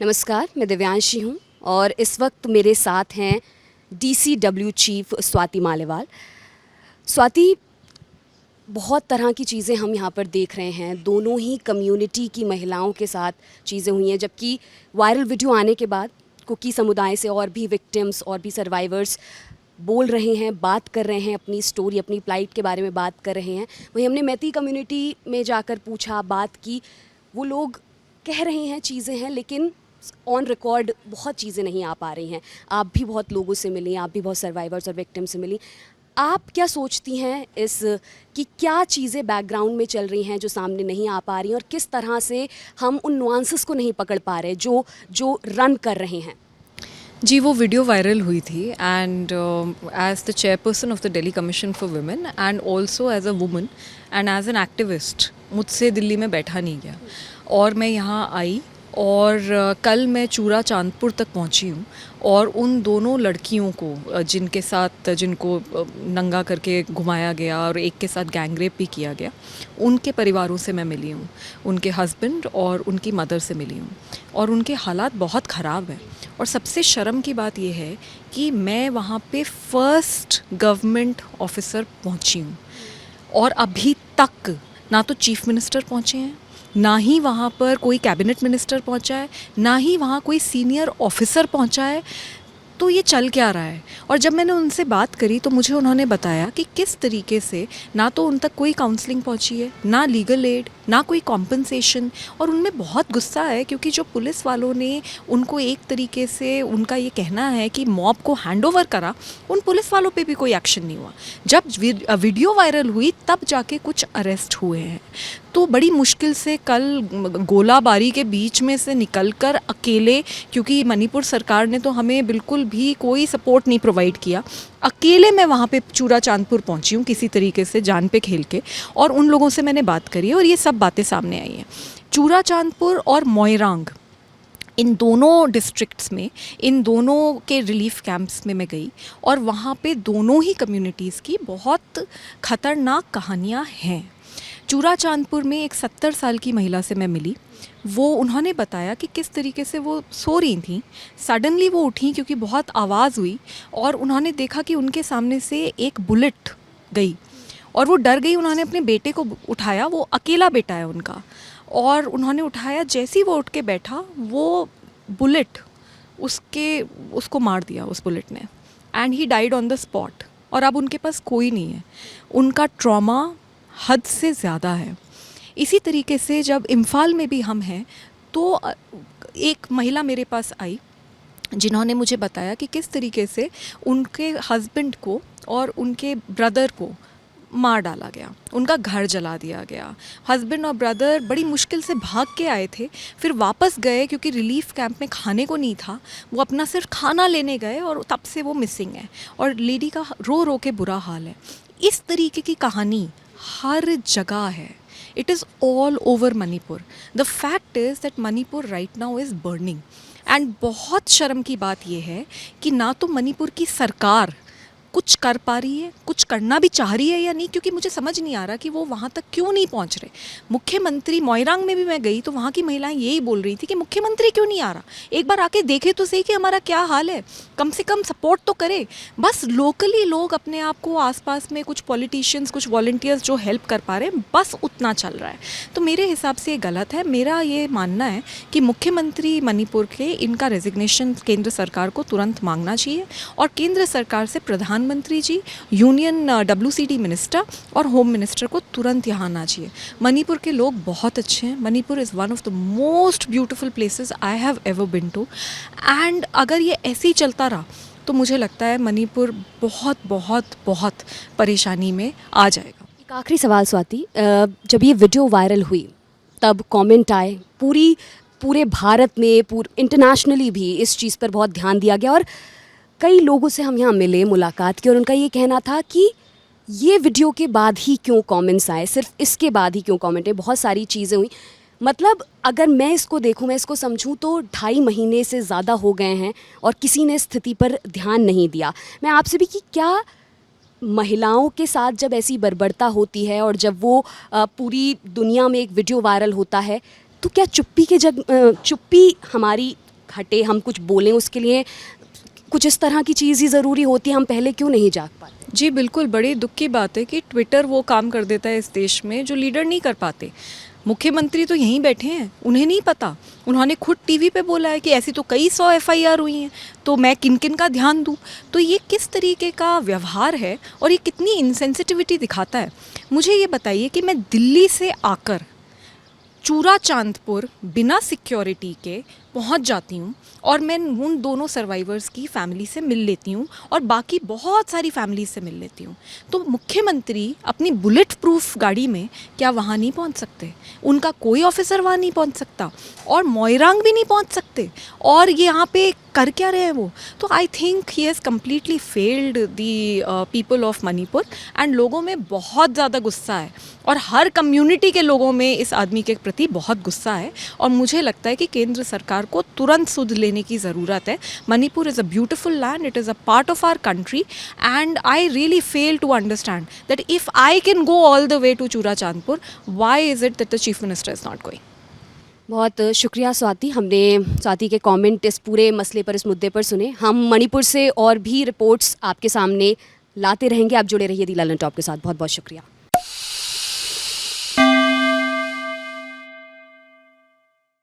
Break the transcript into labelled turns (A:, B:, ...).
A: नमस्कार, मैं दिव्यांशी हूँ और इस वक्त मेरे साथ हैं डीसीडब्ल्यू चीफ स्वाति मालेवाल। स्वाति, बहुत तरह की चीज़ें हम यहाँ पर देख रहे हैं। दोनों ही कम्युनिटी की महिलाओं के साथ चीज़ें हुई हैं, जबकि वायरल वीडियो आने के बाद कुकी समुदाय से और भी विक्टिम्स और भी सर्वाइवर्स बोल रहे हैं, बात कर रहे हैं, अपनी स्टोरी, अपनी प्लाइट के बारे में बात कर रहे हैं। वहीं हमने मैती कम्युनिटी में जाकर पूछा, बात की, वो लोग कह रहे हैं चीज़ें हैं, लेकिन ऑन रिकॉर्ड बहुत चीज़ें नहीं आ पा रही हैं। आप भी बहुत लोगों से मिली, आप भी बहुत सर्वाइवर्स और विक्टिम से मिली। आप क्या सोचती हैं इस कि क्या चीज़ें बैकग्राउंड में चल रही हैं जो सामने नहीं आ पा रही हैं, और किस तरह से हम उन नुआंसेस को नहीं पकड़ पा रहे जो जो रन कर रहे हैं?
B: जी, वो वीडियो वायरल हुई थी and as the chairperson of the Delhi commission for women and also as a woman and as an activist मुझसे दिल्ली में बैठा नहीं गया और मैं यहाँ आई और कल मैं चूरा चांदपुर तक पहुँची हूँ और उन दोनों लड़कियों को जिनको नंगा करके घुमाया गया और एक के साथ गैंगरेप भी किया गया, उनके परिवारों से मैं मिली हूँ, उनके हस्बैंड और उनकी मदर से मिली हूँ और उनके हालात बहुत ख़राब हैं। और सबसे शर्म की बात यह है कि मैं वहाँ पे फर्स्ट गवर्नमेंट ऑफिसर पहुँची हूँ और अभी तक ना तो चीफ मिनिस्टर पहुँचे हैं, ना ही वहाँ पर कोई कैबिनेट मिनिस्टर पहुँचा है, ना ही वहाँ कोई सीनियर ऑफिसर पहुँचा है। तो ये चल क्या रहा है? और जब मैंने उनसे बात करी तो मुझे उन्होंने बताया कि किस तरीके से ना तो उन तक कोई काउंसलिंग पहुंची है, ना लीगल एड, ना कोई कॉम्पनसेशन। और उनमें बहुत गुस्सा है क्योंकि जो पुलिस वालों ने उनको एक तरीके से, उनका ये कहना है कि मॉब को हैंड ओवर करा, उन पुलिस वालों पे भी कोई एक्शन नहीं हुआ। जब वीडियो वायरल हुई तब जाके कुछ अरेस्ट हुए हैं। तो बड़ी मुश्किल से कल गोलाबारी के बीच में से निकलकर अकेले, क्योंकि मणिपुर सरकार ने तो हमें बिल्कुल भी कोई सपोर्ट नहीं प्रोवाइड किया, अकेले मैं वहाँ पे चूरा चांदपुर पहुँची हूँ किसी तरीके से जान पे खेल के, और उन लोगों से मैंने बात करी है और ये सब बातें सामने आई हैं। चूरा चांदपुर और मोइरांग, इन दोनों डिस्ट्रिक्ट्स में, इन दोनों के रिलीफ कैंप्स में मैं गई और वहाँ पे दोनों ही कम्युनिटीज़ की बहुत ख़तरनाक कहानियाँ हैं। चूरा चांदपुर में एक 70 साल की महिला से मैं मिली। वो उन्होंने बताया कि किस तरीके से वो सो रही थी, सडनली वो उठी क्योंकि बहुत आवाज़ हुई और उन्होंने देखा कि उनके सामने से एक बुलेट गई और वो डर गई। उन्होंने अपने बेटे को उठाया, वो अकेला बेटा है उनका, और उन्होंने उठाया। जैसे ही वो उठ के बैठा, वो बुलेट उसको मार दिया उस बुलेट ने, and he died on the spot. और अब उनके पास कोई नहीं है। उनका ट्रॉमा हद से ज़्यादा है। इसी तरीके से जब इम्फाल में भी हम हैं तो एक महिला मेरे पास आई जिन्होंने मुझे बताया कि किस तरीके से उनके हस्बैंड को और उनके ब्रदर को मार डाला गया, उनका घर जला दिया गया। हस्बैंड और ब्रदर बड़ी मुश्किल से भाग के आए थे, फिर वापस गए क्योंकि रिलीफ कैंप में खाने को नहीं था, वो अपना सिर्फ खाना लेने गए और तब से वो मिसिंग है और लेडी का रो रो के बुरा हाल है। इस तरीके की कहानी हर जगह है। It is all over Manipur. The fact is that Manipur right now is burning. And बहुत शर्म की बात यह है कि ना तो मणिपुर की सरकार कुछ कर पा रही है, कुछ करना भी चाह रही है या नहीं, क्योंकि मुझे समझ नहीं आ रहा कि वो वहाँ तक क्यों नहीं पहुँच रहे। मुख्यमंत्री, मोइरांग में भी मैं गई तो वहाँ की महिलाएं यही बोल रही थी कि मुख्यमंत्री क्यों नहीं आ रहा, एक बार आके देखे तो सही कि हमारा क्या हाल है, कम से कम सपोर्ट तो करे। बस लोकली लोग अपने आप को, आसपास में कुछ पॉलिटिशियंस, कुछ वॉल्टियर्स जो हेल्प कर पा रहे हैं, बस उतना चल रहा है। तो मेरे हिसाब से ये गलत है। मेरा ये मानना है कि मुख्यमंत्री मणिपुर के, इनका रेजिग्नेशन केंद्र सरकार को तुरंत मांगना चाहिए और केंद्र सरकार से प्रधानमंत्री जी, यूनियन WCD मिनिस्टर और होम मिनिस्टर को तुरंत यहाँ आना चाहिए। मणिपुर के लोग बहुत अच्छे हैं। Manipur is one of the most beautiful places I have ever been to, and अगर ये ऐसे ही चलता रहा तो मुझे लगता है मणिपुर बहुत बहुत बहुत परेशानी में आ जाएगा।
A: एक आखिरी सवाल स्वाति, जब ये वीडियो वायरल हुई तब कमेंट आए, पूरे भारत में, इंटरनेशनली भी इस चीज़ पर बहुत ध्यान दिया गया और कई लोगों से हम यहाँ मिले, मुलाकात की, और उनका ये कहना था कि ये वीडियो के बाद ही क्यों कमेंट्स आए, सिर्फ इसके बाद ही क्यों कमेंट है, बहुत सारी चीज़ें हुई। मतलब अगर मैं इसको देखूं, मैं इसको समझूं तो 2.5 महीने से ज़्यादा हो गए हैं और किसी ने स्थिति पर ध्यान नहीं दिया। मैं आपसे भी कि क्या महिलाओं के साथ जब ऐसी बर्बरता होती है और जब वो पूरी दुनिया में एक वीडियो वायरल होता है, तो क्या चुप्पी हमारी हटे, हम कुछ बोलें, उसके लिए कुछ इस तरह की चीज़ ही ज़रूरी होती है, हम पहले क्यों नहीं जाग पाते?
B: जी बिल्कुल, बड़ी दुख की बात है कि ट्विटर वो काम कर देता है इस देश में जो लीडर नहीं कर पाते। मुख्यमंत्री तो यहीं बैठे हैं, उन्हें नहीं पता। उन्होंने खुद टीवी पे बोला है कि ऐसी तो कई 100 एफआईआर हुई हैं, तो मैं किन किन का ध्यान दूँ। तो ये किस तरीके का व्यवहार है और ये कितनी इनसेंसिटिविटी दिखाता है। मुझे ये बताइए कि मैं दिल्ली से आकर चूरा चांदपुर बिना सिक्योरिटी के पहुंच जाती हूँ और मैं उन दोनों सर्वाइवर्स की फैमिली से मिल लेती हूँ और बाकी बहुत सारी फैमिली से मिल लेती हूँ। तो मुख्यमंत्री अपनी बुलेट प्रूफ गाड़ी में क्या वहाँ नहीं पहुँच सकते? उनका कोई ऑफिसर वहाँ नहीं पहुँच सकता और मोइरांग भी नहीं पहुँच सकते, और ये यहाँ पे कर क्या रहे हैं वो? तो I think he has completely failed the people of Manipur and लोगों में बहुत ज़्यादा गुस्सा है और हर कम्युनिटी के लोगों में इस आदमी के प्रति बहुत गुस्सा है। और मुझे लगता है कि केंद्र सरकार को तुरंत सुध लेने की ज़रूरत है। Manipur is a beautiful land, it is a part of our country and I really fail to understand that if I can go all the way to Churachandpur, why is it that the chief minister is not going?
A: बहुत शुक्रिया स्वाति, हमने स्वाति के comment इस पूरे मसले पर, इस मुद्दे पर सुने। हम मणिपुर से और भी रिपोर्ट्स आपके सामने लाते रहेंगे। आप जुड़े रहिए दी ललन टॉप के साथ। बहुत बहुत शुक्रिया।